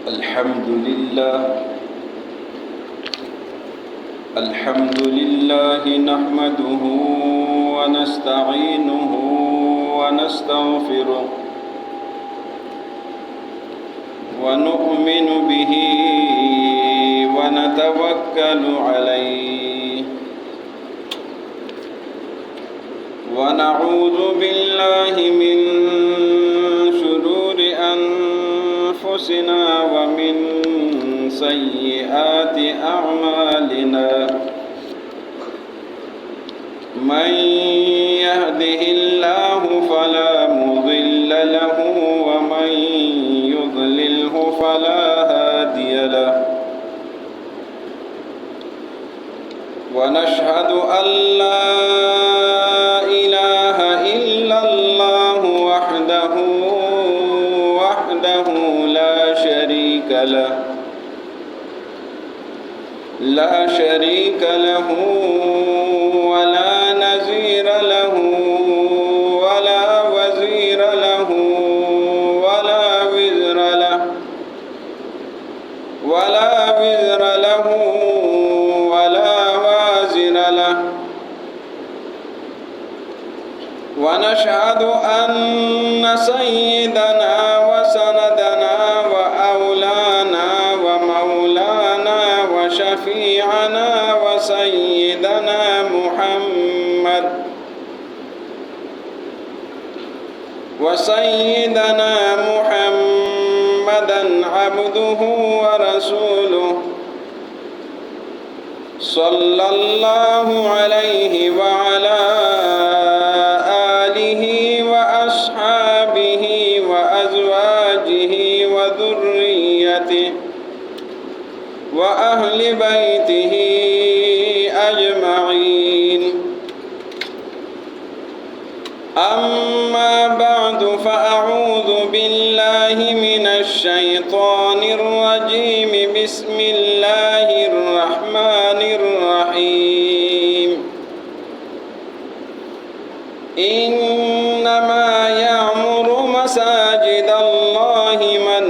الحمد لله نحمده ونستعينه ونستغفره ونؤمن به ونتوكل عليه ونعوذ بالله من شرور أنفسنا ومن سيئات أعمالنا من يهده الله فلا مضل له ومن يضلله فلا هادي له ونشهد أن لا إله إلا الله وحده لا شريك له ولا نظير له ولا وزير له ولا وزر له ولا وازر له ونشهد أن سيدنا وسندنا وأولانا ومولانا وشفيعنا وسيدنا محمدا عبده ورسوله صلى الله عليه وعلى آله وأصحابه وأزواجه وذريته وأهل بيته أجمعين أما بعد فأعوذ بالله من الشيطان الرجيم بسم الله الرحمن الرحيم إنما يعمر مساجد الله من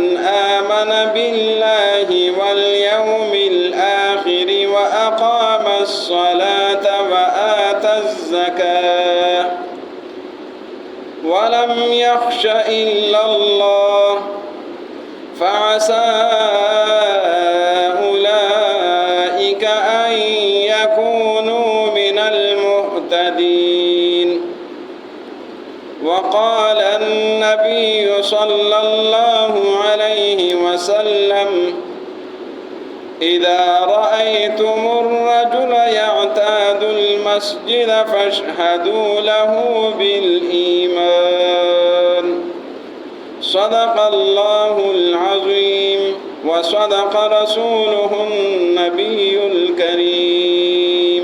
آمن بالله واليوم الآخر وأقام الصلاة وآتى الزكاة ولم يخش إلا الله فعسى أولئك أن يكونوا من المهتدين وقال النبي صلى الله عليه وسلم إذا رأيتم الرجل يعتاد المسجد فاشهدوا له بالإيمان صدق الله العظيم وصدق رسوله النبي الكريم.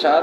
4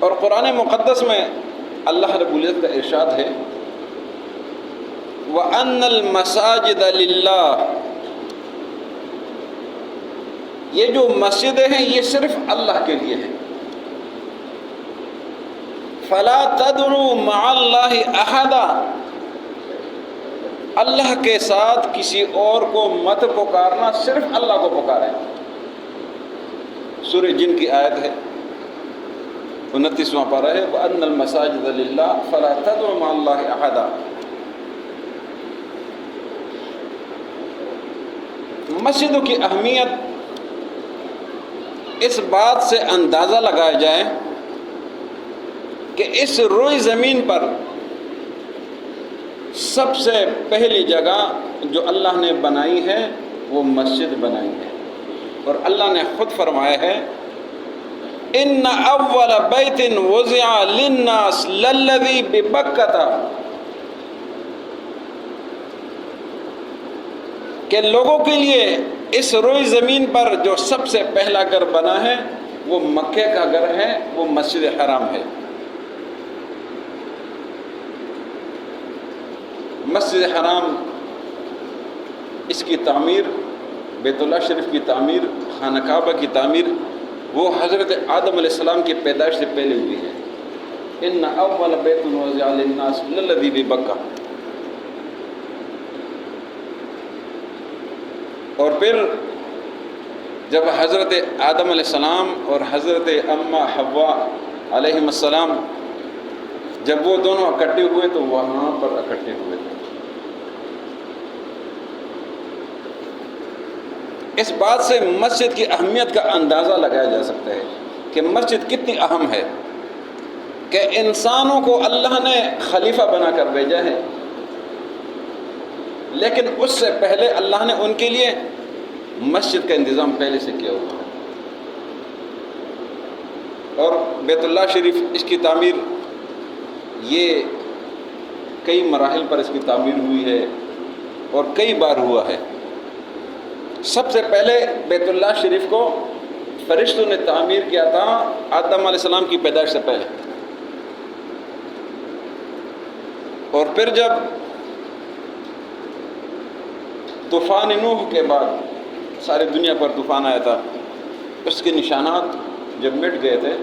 اور قرآن مقدس میں اللہ رب العزت کا ارشاد ہے وَأَنَّ الْمَسَاجِدَ لِلَّهِ، یہ جو مسجدیں ہیں یہ صرف اللہ کے لیے ہیں. فَلَا تَدْعُوا مَعَ اللَّهِ أَحَدًا، اللہ کے ساتھ کسی اور کو مت پکارنا، صرف اللہ کو پکاریں. سورہ جن کی آیت ہے 29واں پارہ ہے وَأَنَّ الْمَسَاجِدَ لِلَّهِ فَلَا تَدْعُوا مَعَ اللَّهِ أَحَدًا. مسجدوں کی اہمیت اس بات سے اندازہ لگایا جائے کہ اس روئی زمین پر سب سے پہلی جگہ جو اللہ نے بنائی ہے وہ مسجد بنائی ہے. اور اللہ نے خود فرمایا ہے ان اول بیت وضع للناس للذی ببکۃ، کہ لوگوں کے لیے اس روئی زمین پر جو سب سے پہلا گھر بنا ہے وہ مکے کا گھر ہے، وہ مسجد حرام ہے. مسجد حرام، اس کی تعمیر، بیت اللہ شریف کی تعمیر، خانہ کعبہ کی تعمیر، وہ حضرت آدم علیہ السلام کی پیدائش سے پہلے ہوئی ہے. ان اول بیت وضع للناس للذی ببکہ. اور پھر جب حضرت آدم علیہ السلام اور حضرت اماں حوا علیہم السلام جب وہ دونوں اکٹھے ہوئے تو وہاں پر اکٹھے ہوئے تھے. اس بات سے مسجد کی اہمیت کا اندازہ لگایا جا سکتا ہے کہ مسجد کتنی اہم ہے، کہ انسانوں کو اللہ نے خلیفہ بنا کر بھیجا ہے، لیکن اس سے پہلے اللہ نے ان کے لیے مسجد کا انتظام پہلے سے کیا ہوا ہے. اور بیت اللہ شریف، اس کی تعمیر یہ کئی مراحل پر اس کی تعمیر ہوئی ہے اور کئی بار ہوا ہے. سب سے پہلے بیت اللہ شریف کو فرشتوں نے تعمیر کیا تھا آدم علیہ السلام کی پیدائش سے پہلے. اور پھر جب طوفان نوح کے بعد ساری دنیا پر طوفان آیا تھا، اس کے نشانات جب مٹ گئے تھے،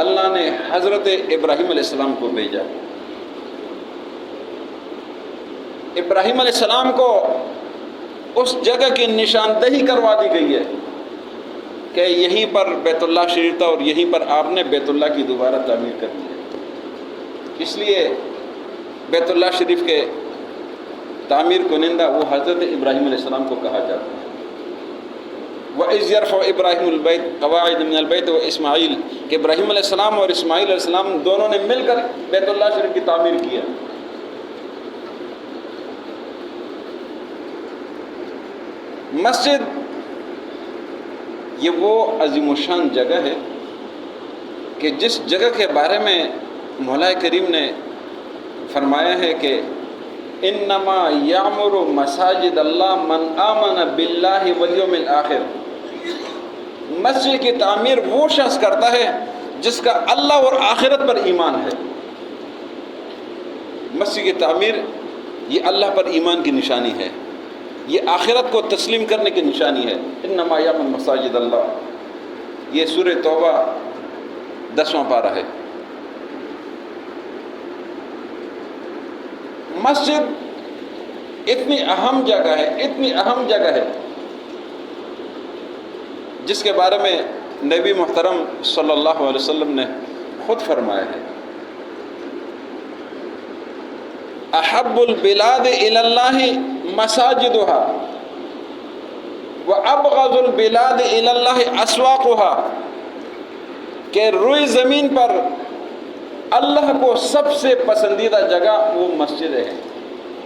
اللہ نے حضرت ابراہیم علیہ السلام کو بھیجا. ابراہیم علیہ السلام کو اس جگہ کی نشاندہی کروا دی گئی ہے کہ یہیں پر بیت اللہ شریف تھا اور یہیں پر آپ نے بیت اللہ کی دوبارہ تعمیر کر دی ہے. اس لیے بیت اللہ شریف کے تعمیر کنندہ وہ حضرت ابراہیم علیہ السلام کو کہا جاتا ہے. وَإِذْ يَرْفَعُ إِبْرَاهِيمُ الْبَيْتَ قَوَاعِدَ مِنَ الْبَيْتِ وَإِسْمَاعِيلُ، کہ ابراہیم علیہ السلام اور اسماعیل علیہ السلام دونوں نے مل کر بیت اللہ شریف کی تعمیر کیا. مسجد یہ وہ عظیم الشان جگہ ہے کہ جس جگہ کے بارے میں مولا کریم نے فرمایا ہے کہ انما یعمر مساجد اللہ من آمن باللہ والیوم الآخر. مسجد کی تعمیر وہ شخص کرتا ہے جس کا اللہ اور آخرت پر ایمان ہے. مسجد کی تعمیر یہ اللہ پر ایمان کی نشانی ہے، یہ آخرت کو تسلیم کرنے کی نشانی ہے. انما یعمر مساجد اللہ، یہ سورہ توبہ 10واں پارہ ہے. مسجد اتنی اہم جگہ ہے، اتنی اہم جگہ ہے جس کے بارے میں نبی محترم صلی اللہ علیہ وسلم نے خود فرمایا ہے احب البلاد الی اللہ مساجدها وابغض البلاد الی اللہ اسواقها، کہ روئی زمین پر اللہ کو سب سے پسندیدہ جگہ وہ مسجدیں ہیں،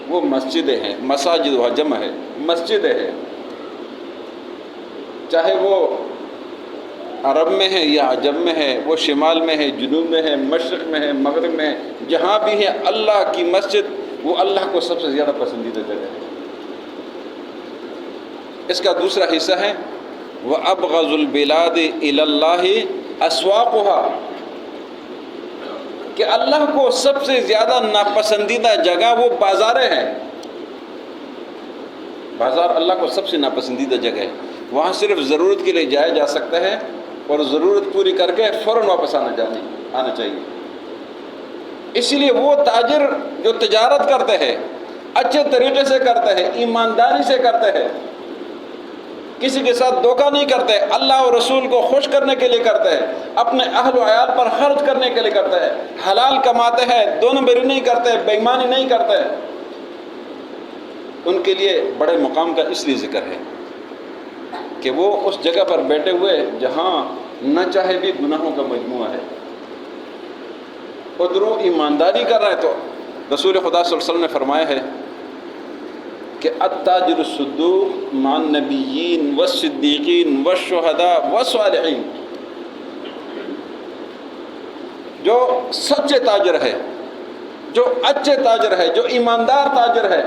وہ مسجدیں ہیں. مساجد و جمع ہے، مسجدیں ہیں، چاہے وہ عرب میں ہے یا عجم میں ہے، وہ شمال میں ہے، جنوب میں ہے، مشرق میں ہے، مغرب میں ہے، جہاں بھی ہے اللہ کی مسجد وہ اللہ کو سب سے زیادہ پسندیدہ جگہ ہے. اس کا دوسرا حصہ ہے وَأَبْغَضُ الْبِلَادِ إِلَى اللَّهِ أَسْوَاقُهَا، کہ اللہ کو سب سے زیادہ ناپسندیدہ جگہ وہ بازاریں ہیں. بازار اللہ کو سب سے ناپسندیدہ جگہ ہے. وہاں صرف ضرورت کے لیے جایا جا سکتا ہے اور ضرورت پوری کر کے فوراً واپس آنا چاہیے. اسی لیے وہ تاجر جو تجارت کرتے ہیں اچھے طریقے سے کرتے ہیں، ایمانداری سے کرتے ہیں، کسی کے ساتھ دھوکہ نہیں کرتے، اللہ اور رسول کو خوش کرنے کے لیے کرتے ہیں، اپنے اہل و عیال پر خرچ کرنے کے لیے کرتے ہیں، حلال کماتے ہیں، دو نمبری نہیں کرتے، بے ایمانی نہیں کرتے، ان کے لیے بڑے مقام کا اس لیے ذکر ہے کہ وہ اس جگہ پر بیٹھے ہوئے جہاں نہ چاہے بھی گناہوں کا مجموعہ ہے. ادھر ایمانداری کر رہے تو رسول خدا صلی اللہ علیہ وسلم نے فرمایا ہے کہ التاجر الصدوق مع النبیین والصدیقین والشہداء والصالحین. جو سچے تاجر ہے، جو اچھے تاجر ہے، جو ایماندار تاجر ہے،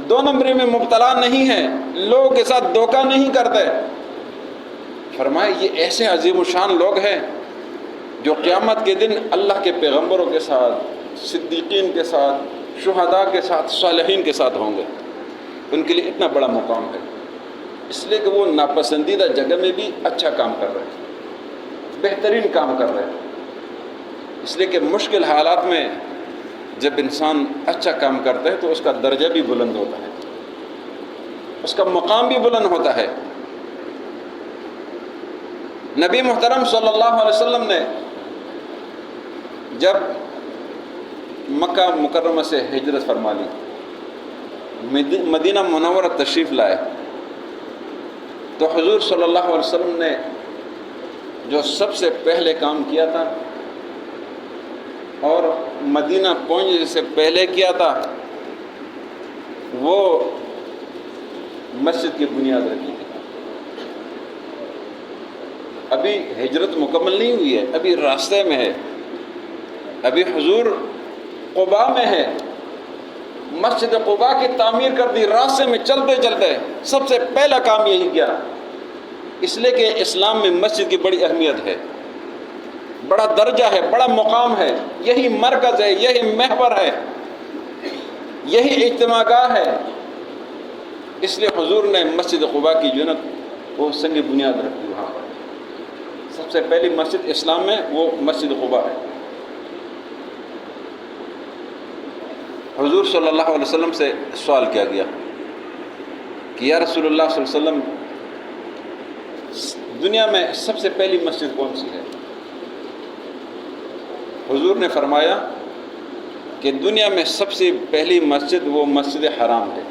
دو نمبری میں مبتلا نہیں ہے، لوگوں کے ساتھ دھوکہ نہیں کرتے، فرمائے یہ ایسے عظیم الشان لوگ ہیں جو قیامت کے دن اللہ کے پیغمبروں کے ساتھ، صدیقین کے ساتھ، شہداء کے ساتھ، صالحین کے ساتھ ہوں گے. ان کے لیے اتنا بڑا مقام ہے، اس لیے کہ وہ ناپسندیدہ جگہ میں بھی اچھا کام کر رہے ہیں، بہترین کام کر رہے ہیں. اس لیے کہ مشکل حالات میں جب انسان اچھا کام کرتا ہے تو اس کا درجہ بھی بلند ہوتا ہے، اس کا مقام بھی بلند ہوتا ہے. نبی محترم صلی اللہ علیہ وسلم نے جب مکہ مکرمہ سے ہجرت فرما لی، مدینہ منورہ تشریف لائے، تو حضور صلی اللہ علیہ وسلم نے جو سب سے پہلے کام کیا تھا اور مدینہ پہنچنے سے پہلے کیا تھا، وہ مسجد کی بنیاد رکھی تھی. ابھی ہجرت مکمل نہیں ہوئی ہے، ابھی راستے میں ہے، ابھی حضور قباء میں ہے. مسجد قباء کی تعمیر کر دی، راستے میں چلتے چلتے سب سے پہلا کام یہی کیا، اس لیے کہ اسلام میں مسجد کی بڑی اہمیت ہے، بڑا درجہ ہے، بڑا مقام ہے، یہی مرکز ہے، یہی محور ہے، یہی اجتماع گاہ ہے. اس لیے حضور نے مسجد قباء کی جنت وہ سنگ بنیاد رکھی. وہاں پر سب سے پہلی مسجد اسلام میں وہ مسجد قباء ہے. حضور صلی اللہ علیہ وسلم سے سوال کیا گیا کہ یا رسول اللہ صلی اللہ علیہ وسلم، دنیا میں سب سے پہلی مسجد کون سی ہے؟ حضور نے فرمایا کہ دنیا میں سب سے پہلی مسجد وہ مسجد حرام ہے.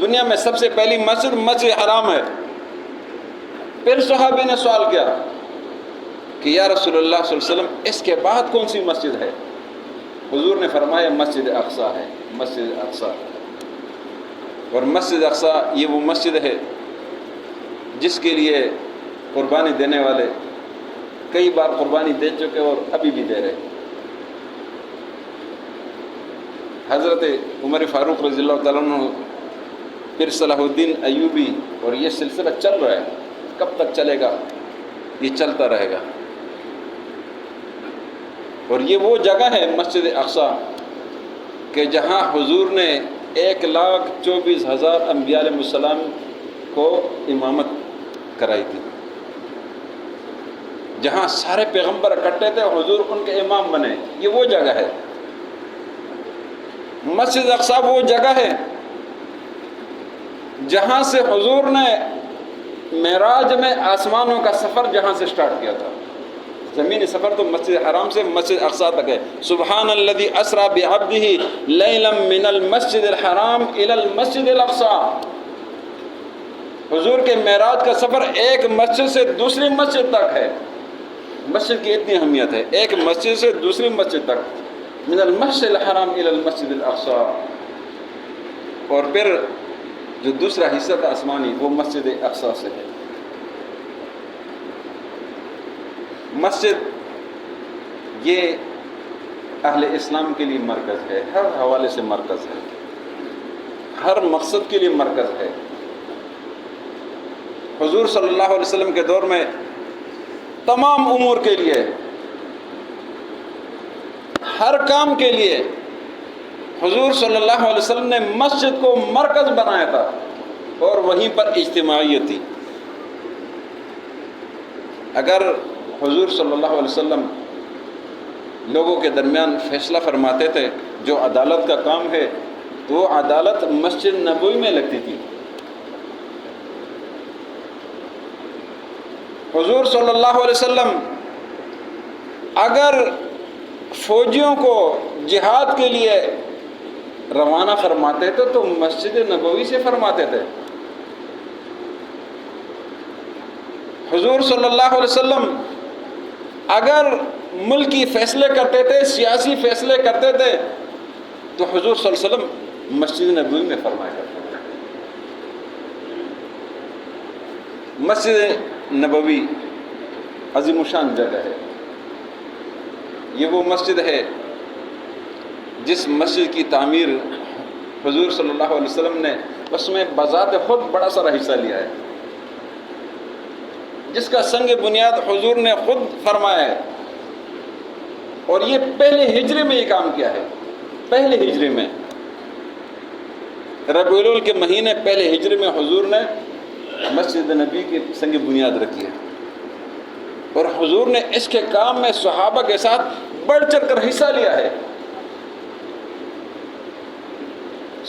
دنیا میں سب سے پہلی مسجد مسجد حرام ہے. پھر صحابی نے سوال کیا کہ یا رسول اللہ صلی اللہ علیہ وسلم اس کے بعد کون سی مسجد ہے؟ حضور نے فرمایا مسجد اقصی ہے، مسجد اقصی. اور مسجد اقصی یہ وہ مسجد ہے جس کے لیے قربانی دینے والے کئی بار قربانی دے چکے اور ابھی بھی دے رہے. حضرت عمر فاروق رضی اللہ تعالیٰ عنہ، پھر صلاح الدین ایوبی، اور یہ سلسلہ چل رہا ہے. کب تک چلے گا؟ یہ چلتا رہے گا. اور یہ وہ جگہ ہے مسجد اقصی کہ جہاں حضور نے 1,24,000 انبیاء علیہ السلام کو امامت کرائی تھی. جہاں سارے پیغمبر اکٹھے تھے، حضور ان کے امام بنے. یہ وہ جگہ ہے. مسجد اقصی وہ جگہ ہے جہاں سے حضور نے معراج میں آسمانوں کا سفر جہاں سے سٹارٹ کیا تھا. زمینی سفر تو مسجد حرام سے مسجد اقصی تک ہے. سبحان الذی اسری بعبدہ لیلا من المسجد الحرام الی المسجد الاقصی. حضور کے معراج کا سفر ایک مسجد سے دوسری مسجد تک ہے. مسجد کی اتنی اہمیت ہے، ایک مسجد سے دوسری مسجد تک، من المسجد الحرام الی المسجد الاقصی. اور پھر جو دوسرا حصہ تھا آسمانی وہ مسجد اقصی سے ہے. مسجد یہ اہل اسلام کے لیے مرکز ہے، ہر حوالے سے مرکز ہے، ہر مقصد کے لیے مرکز ہے. حضور صلی اللہ علیہ وسلم کے دور میں تمام امور کے لیے ہر کام کے لیے حضور صلی اللہ علیہ وسلم نے مسجد کو مرکز بنایا تھا اور وہیں پر اجتماعیت تھی۔ اگر حضور صلی اللہ علیہ وسلم لوگوں کے درمیان فیصلہ فرماتے تھے جو عدالت کا کام ہے تو وہ عدالت مسجد نبوی میں لگتی تھی۔ حضور صلی اللہ علیہ وسلم اگر فوجیوں کو جہاد کے لیے روانہ فرماتے تھے تو مسجد نبوی سے فرماتے تھے۔ حضور صلی اللہ علیہ وسلم اگر ملکی فیصلے کرتے تھے، سیاسی فیصلے کرتے تھے تو حضور صلی اللہ علیہ وسلم مسجد نبوی میں فرمایا کرتے تھے۔ مسجد نبوی عظیم الشان جگہ ہے۔ یہ وہ مسجد ہے جس مسجد کی تعمیر حضور صلی اللہ علیہ وسلم نے اس میں بذات خود بڑا سارا حصہ لیا ہے، جس کا سنگ بنیاد حضور نے خود فرمایا ہے، اور یہ پہلے ہجری میں یہ کام کیا ہے۔ پہلے ہجری میں ربیع الاول کے مہینے پہلے ہجری میں حضور نے مسجد نبی کی سنگ بنیاد رکھی ہے، اور حضور نے اس کے کام میں صحابہ کے ساتھ بڑھ چڑھ کر حصہ لیا ہے۔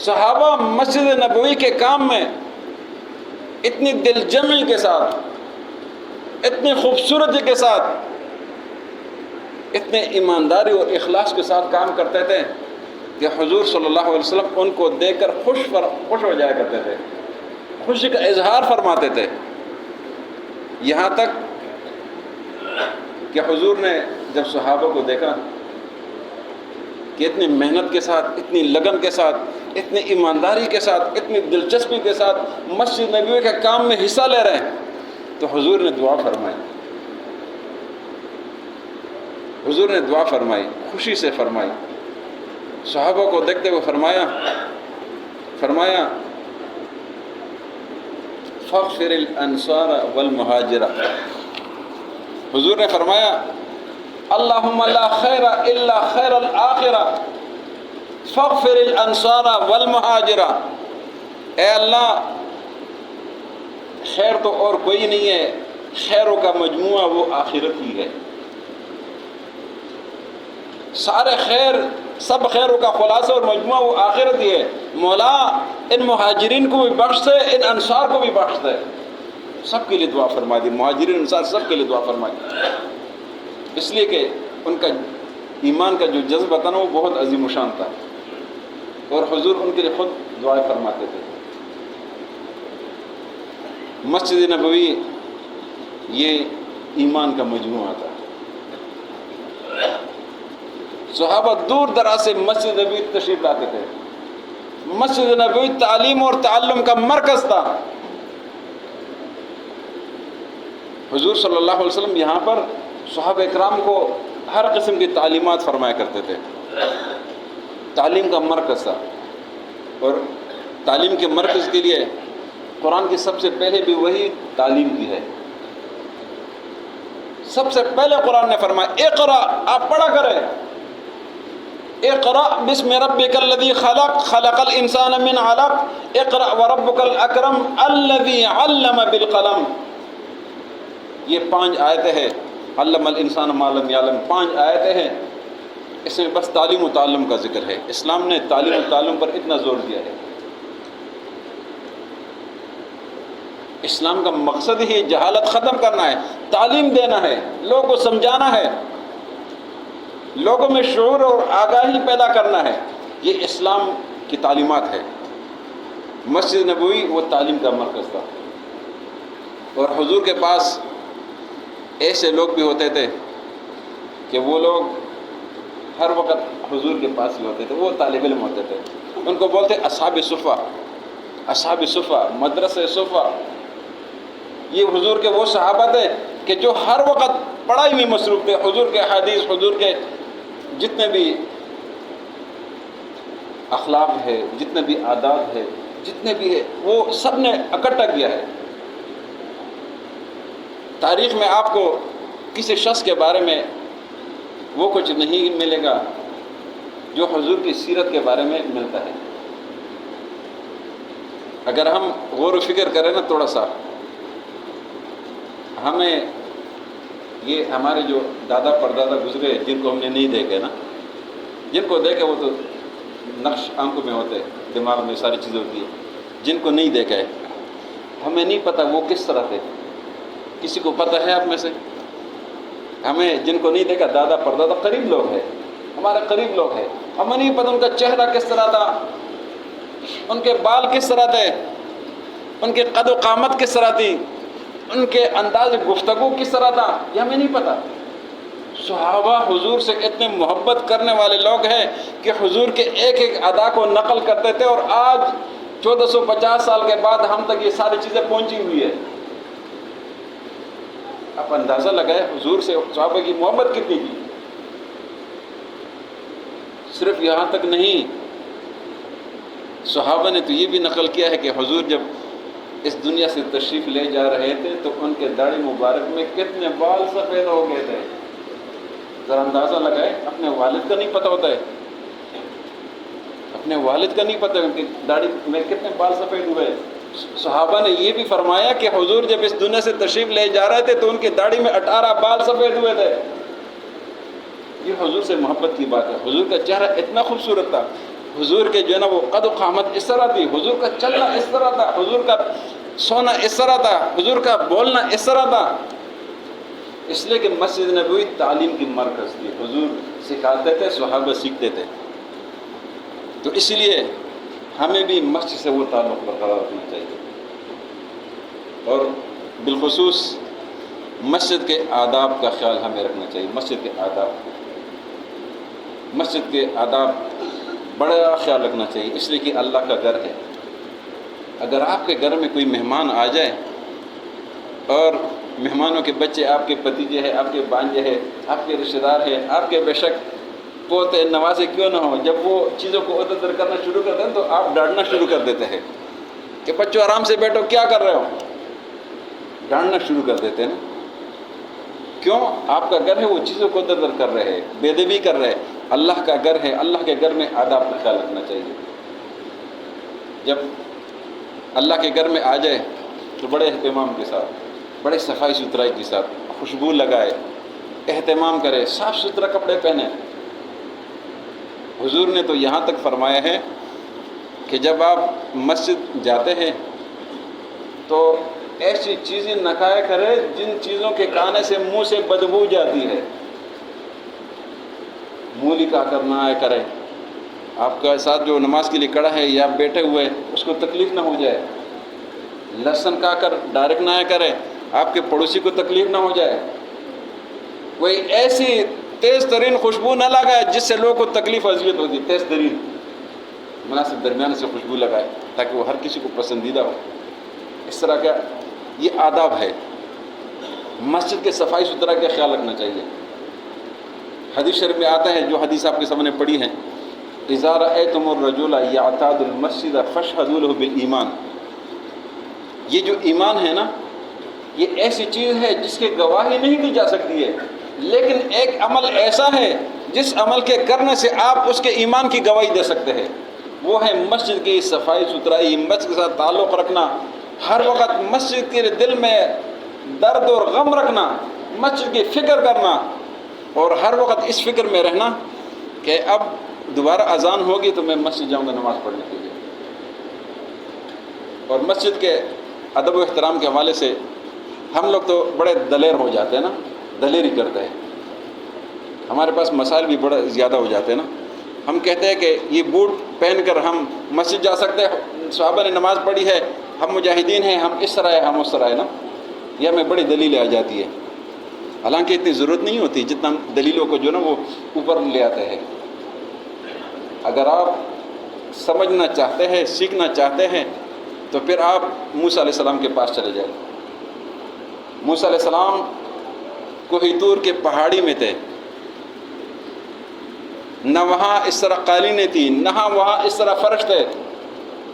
صحابہ مسجد نبوی کے کام میں اتنی دل جمعی کے ساتھ، اتنی خوبصورتی کے ساتھ، اتنے ایمانداری اور اخلاص کے ساتھ کام کرتے تھے کہ حضور صلی اللہ علیہ وسلم ان کو دیکھ کر خوش ہو جایا کرتے تھے، خوشی کا اظہار فرماتے تھے۔ یہاں تک کہ حضور نے جب صحابہ کو دیکھا کہ اتنی محنت کے ساتھ، اتنی لگن کے ساتھ، اتنی ایمانداری کے ساتھ، اتنی دلچسپی کے ساتھ مسجد نبوی کے کام میں حصہ لے رہے ہیں تو حضور نے دعا فرمائی، حضور نے دعا فرمائی، خوشی سے فرمائی۔ صحابہ کو دیکھتے ہوئے فرمایا فاغفر الانصار والمہاجرہ۔ حضور نے فرمایا اللہم لا خیر الا خیر الآخرہ فاغفر الانصار والمہاجرہ۔ اے اللہ، خیر تو اور کوئی نہیں ہے، خیروں کا مجموعہ وہ آخرت ہی ہے۔ سارے خیر، سب خیروں کا خلاصہ اور مجموعہ وہ آخرت ہی ہے۔ مولا ان مہاجرین کو بھی بخش دے، ان انصار کو بھی بخش دے۔ سب کے لیے دعا فرما دی، مہاجرین انصار سب کے لیے دعا فرما دی، اس لیے کہ ان کا ایمان کا جو جذبہ تھا نا وہ بہت عظیم الشان تھا، اور حضور ان کے لیے خود دعائیں فرماتے تھے۔ مسجد نبوی یہ ایمان کا مجموعہ تھا۔ صحابہ دور دراز سے مسجد نبوی تشریف لاتے تھے۔ مسجد نبوی تعلیم اور تعلم کا مرکز تھا۔ حضور صلی اللہ علیہ وسلم یہاں پر صحابہ اکرام کو ہر قسم کی تعلیمات فرمایا کرتے تھے۔ تعلیم کا مرکز تھا، اور تعلیم کے مرکز کے لیے قرآن کی سب سے پہلے بھی وہی تعلیم کی ہے۔ سب سے پہلے قرآن نے فرمایا اقرا، آپ پڑھا کریں۔ اقرا بسم ربک الذی خلق، خلق الانسان من علق، اقرا وربک الاکرم الذی علم بالقلم۔ یہ 5 آیتیں ہیں، علم الانسان ما لم یعلم، 5 آیتیں ہیں۔ اس میں بس تعلیم و تعلم کا ذکر ہے۔ اسلام نے تعلیم و تعلم پر اتنا زور دیا ہے۔ اسلام کا مقصد ہی جہالت ختم کرنا ہے، تعلیم دینا ہے، لوگوں کو سمجھانا ہے، لوگوں میں شعور اور آگاہی پیدا کرنا ہے۔ یہ اسلام کی تعلیمات ہے۔ مسجد نبوی وہ تعلیم کا مرکز تھا، اور حضور کے پاس ایسے لوگ بھی ہوتے تھے کہ وہ لوگ ہر وقت حضور کے پاس ہی ہوتے تھے، وہ طالب علم ہوتے تھے، ان کو بولتے اصحاب صفہ، اصحاب صفہ، مدرسہ صفہ۔ یہ حضور کے وہ صحابہ تھے کہ جو ہر وقت پڑھائی میں مصروف تھے، حضور کے حدیث، حضور کے جتنے بھی اخلاق ہے، جتنے بھی عادات ہے، جتنے بھی ہے، وہ سب نے اکٹھا کیا ہے۔ تاریخ میں آپ کو کسی شخص کے بارے میں وہ کچھ نہیں ملے گا جو حضور کی سیرت کے بارے میں ملتا ہے۔ اگر ہم غور و فکر کریں نا تھوڑا سا، ہمیں یہ ہمارے جو دادا پردادا گزرے جن کو ہم نے نہیں دیکھے نا، جن کو دیکھے وہ تو نقش آنکھوں میں ہوتے ہیں، دماغ میں ساری چیزیں ہوتی ہیں، جن کو نہیں دیکھا ہے ہمیں نہیں پتہ وہ کس طرح تھے۔ کسی کو پتہ ہے آپ میں سے؟ ہمیں جن کو نہیں دیکھا، دادا پردادا قریب لوگ ہیں، ہمارے قریب لوگ ہیں، ہمیں نہیں پتہ ان کا چہرہ کس طرح تھا، ان کے بال کس طرح تھے، ان کے قد و قامت کس طرح تھی، ان کے انداز گفتگو کس طرح تھا، یہ ہمیں نہیں پتہ۔ صحابہ حضور سے اتنے محبت کرنے والے لوگ ہیں کہ حضور کے ایک ایک ادا کو نقل کرتے تھے، اور آج 1450 سال کے بعد ہم تک یہ ساری چیزیں پہنچی ہوئی ہے۔ آپ اندازہ لگائے حضور سے صحابہ کی محبت کتنی تھی۔ صرف یہاں تک نہیں، صحابہ نے تو یہ بھی نقل کیا ہے کہ حضور جب اس دنیا سے تشریف لے جا رہے تھے تو ان کے داڑھی مبارک میں کتنے بال سفید ہو گئے تھے۔ ذرا اندازہ لگائے، اپنے والد کا نہیں پتہ ہوتا ہے، اپنے والد کا نہیں پتہ ان کی داڑھی میں کتنے بال سفید ہوئے۔ صحابہ نے یہ بھی فرمایا کہ حضور جب اس دنیا سے تشریف لے جا رہے تھے تو ان کی داڑھی میں 18 بال سفید ہوئے تھے۔ یہ حضور سے محبت کی بات ہے۔ حضور کا چہرہ اتنا خوبصورت تھا، حضور کے جو ہے نا وہ قد و قامت اس طرح تھی، حضور کا چلنا اس طرح تھا، حضور کا سونا اس طرح تھا، حضور کا بولنا اس طرح تھا۔ اس لیے کہ مسجد نبوی تعلیم کی مرکز تھی، حضور سکھاتے تھے، صحابہ سیکھتے تھے۔ تو اس لیے ہمیں بھی مسجد سے وہ تعلق برقرار رکھنا چاہیے، اور بالخصوص مسجد کے آداب کا خیال ہمیں رکھنا چاہیے۔ مسجد کے آداب، مسجد کے آداب بڑا خیال رکھنا چاہیے، اس لیے کہ اللہ کا گھر ہے۔ اگر آپ کے گھر میں کوئی مہمان آ جائے اور مہمانوں کے بچے آپ کے بھتیجے ہیں، آپ کے بھانجے ہیں، آپ کے رشتہ دار ہیں، آپ کے بے شک پوتے نوازے کیوں نہ ہوں، جب وہ چیزوں کو ادھر ادھر کرنا شروع کرتے ہیں تو آپ ڈانٹنا شروع کر دیتے ہیں کہ بچوں آرام سے بیٹھو، کیا کر رہے ہو، ڈانٹنا شروع کر دیتے ہیں نا۔ کیوں؟ آپ کا گھر ہے، وہ چیزوں کو ادھر ادھر کر رہے ہیں، بے ادبی کر رہے ہیں۔ اللہ کا گھر ہے، اللہ کے گھر میں آداب کا خیال رکھنا چاہیے۔ جب اللہ کے گھر میں آ جائے تو بڑے اہتمام کے ساتھ، بڑے صفائی ستھرائی کے ساتھ، خوشبو لگائے، اہتمام کرے، صاف ستھرا کپڑے پہنے۔ حضور نے تو یہاں تک فرمایا ہے کہ جب آپ مسجد جاتے ہیں تو ایسی چیزیں نہ کھایا کرے جن چیزوں کے کھانے سے منہ سے بدبو جاتی ہے۔ مولی کا کرنا ہے کرے، آپ کے ساتھ جو نماز کے لیے کھڑا ہے یا بیٹھے ہوئے اس کو تکلیف نہ ہو جائے۔ لہسن کھا کر ڈائریکٹ نہ کرے، آپ کے پڑوسی کو تکلیف نہ ہو جائے۔ کوئی ایسی تیز ترین خوشبو نہ لگائے جس سے لوگوں کو تکلیف اذیت ہوتی، تیز ترین، مناسب درمیان سے خوشبو لگائے تاکہ وہ ہر کسی کو پسندیدہ ہو۔ اس طرح کا یہ آداب ہے۔ مسجد کے صفائی ستھرا کا خیال رکھنا چاہیے۔ حدیث شریف میں آتا ہے، جو حدیث آپ کے سامنے پڑھی ہے، اذا رأیتم الرجل یعتاد المسجد فاشهدوا له بالایمان۔ یہ جو ایمان ہے نا، یہ ایسی چیز ہے جس کی گواہی نہیں دی جا سکتی ہے، لیکن ایک عمل ایسا ہے جس عمل کے کرنے سے آپ اس کے ایمان کی گواہی دے سکتے ہیں۔ وہ ہے مسجد کی صفائی ستھرائی، مسجد کے ساتھ تعلق رکھنا، ہر وقت مسجد کے دل میں درد اور غم رکھنا، مسجد کی فکر کرنا، اور ہر وقت اس فکر میں رہنا کہ اب دوبارہ اذان ہوگی تو میں مسجد جاؤں گا نماز پڑھنے کے لیے۔ اور مسجد کے ادب و احترام کے حوالے سے ہم لوگ تو بڑے دلیر ہو جاتے ہیں نا، دلیری کرتے ہیں، ہمارے پاس مسائل بھی بڑے زیادہ ہو جاتے ہیں نا۔ ہم کہتے ہیں کہ یہ بوٹ پہن کر ہم مسجد جا سکتے ہیں، صحابہ نے نماز پڑھی ہے، ہم مجاہدین ہیں، ہم اس طرح ہے، ہم اس طرح ہے نا، یہ ہمیں بڑی دلیل آ جاتی ہے۔ حالانکہ اتنی ضرورت نہیں ہوتی جتنا ہم دلیلوں کو جو نا وہ اوپر لے آتے ہیں۔ اگر آپ سمجھنا چاہتے ہیں، سیکھنا چاہتے ہیں تو پھر آپ موسیٰ علیہ السلام کے پاس چلے جائیں۔ موسیٰ علیہ السلام کوہ طور کے پہاڑی میں تھے، نہ وہاں اس طرح قالینیں تھی، نہ وہاں اس طرح فرش تھے،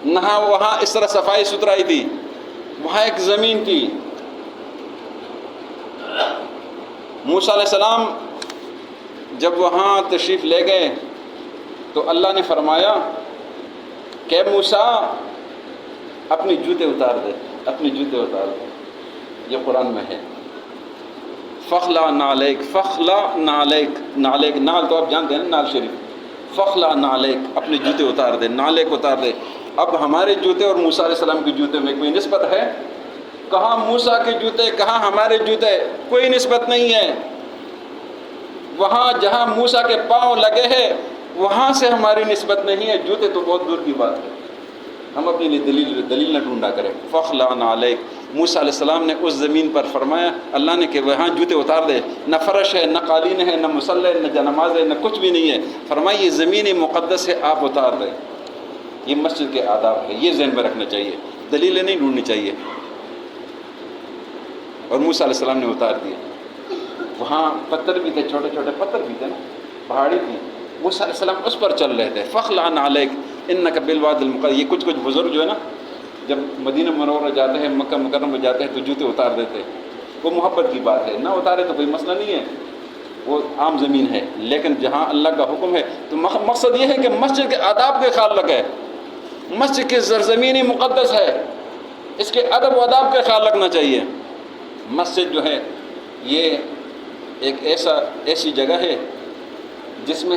نہ وہاں اس طرح صفائی ستھرائی تھی، وہاں ایک زمین تھی۔ موسیٰ علیہ السلام جب وہاں تشریف لے گئے تو اللہ نے فرمایا کہ موسیٰ اپنے جوتے اتار دے، اپنے جوتے اتار دے، یہ قرآن میں ہے۔ فخلا نعلیک، فخلا نعلیک، نعلیک نال تو آپ جانتے ہیں نا، نال شریف، فخلا نعلیک، اپنے جوتے اتار دے، نعلیک اتار دے۔ اب ہمارے جوتے اور موسیٰ علیہ السلام کے جوتے میں کوئی نسبت ہے؟ کہاں موسیٰ کے جوتے، کہاں ہمارے جوتے، کوئی نسبت نہیں ہے۔ وہاں جہاں موسیٰ کے پاؤں لگے ہیں وہاں سے ہماری نسبت نہیں ہے، جوتے تو بہت دور کی بات ہے۔ ہم اپنے لیے دلیل نہ ڈھونڈا کریں۔ فخلا نعلیک، موسیٰ علیہ السلام نے اس زمین پر فرمایا اللہ نے کہ وہاں جوتے اتار دے، نہ فرش ہے، نہ قالین ہے، نہ مصلی، نہ جنماز ہے، نہ کچھ بھی نہیں ہے، فرمایا یہ زمین مقدس ہے، آپ اتار دیں۔ یہ مسجد کے آداب ہے، یہ ذہن میں رکھنا چاہیے، دلیلیں نہیں ڈھونڈنی چاہیے۔ اور موسیٰ علیہ السلام نے اتار دیا۔ وہاں پتھر بھی تھے، چھوٹے چھوٹے پتھر بھی تھے نا، پہاڑی تھی، موسیٰ علیہ السلام اس پر چل رہے تھے۔ فخلا نعلیک انک بالوادی المقدس، یہ کچھ بزرگ جو ہے نا جب مدینہ منورہ جاتے ہیں، مکہ مکرمہ جاتے ہیں تو جوتے اتار دیتے، وہ محبت کی بات ہے، نہ اتارے تو کوئی مسئلہ نہیں ہے، وہ عام زمین ہے۔ لیکن جہاں اللہ کا حکم ہے تو مقصد یہ ہے کہ مسجد کے آداب کے خیال رکھے، مسجد کی سرزمین مقدس ہے، اس کے ادب و آداب کا خیال رکھنا چاہیے۔ مسجد جو ہے یہ ایک ایسی جگہ ہے جس میں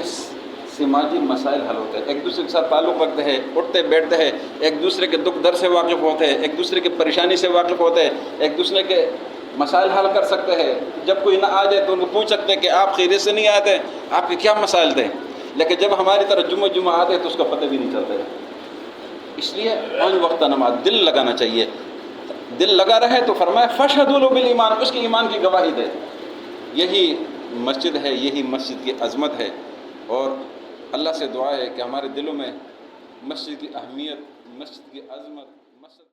سماجی مسائل حل ہوتے ہیں، ایک دوسرے کے ساتھ تعلق رکھتے ہیں، اٹھتے بیٹھتے ہیں، ایک دوسرے کے دکھ درد سے واقف ہوتے ہیں، ایک دوسرے کی پریشانی سے واقف ہوتے ہیں، ایک دوسرے کے مسائل حل کر سکتے ہیں۔ جب کوئی نہ آ جائے تو ان کو پوچھ سکتے ہیں کہ آپ خیریت سے نہیں آئے تھے، آپ کے کیا مسائل تھے۔ لیکن جب ہماری طرح جمعہ آتے ہیں تو اس کا پتہ بھی نہیں چلتا ہے۔ اس لیے پانچ وقت نماز دل لگانا چاہیے، دل لگا رہے تو فرمایا فاشہدوا لہ بالایمان، اس کی ایمان کی گواہی دے۔ یہی مسجد ہے، یہی مسجد کی عظمت ہے، اور اللہ سے دعا ہے کہ ہمارے دلوں میں مسجد کی اہمیت، مسجد کی عظمت، مسجد